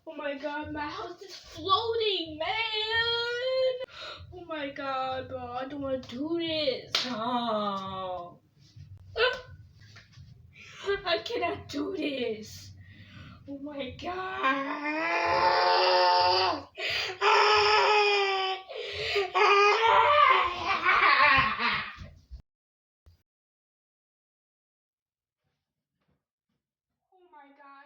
Oh my god, my house is floating, man! Oh my god, bro, I don't want to do this. Oh. I cannot do this. Oh my god. Oh my god.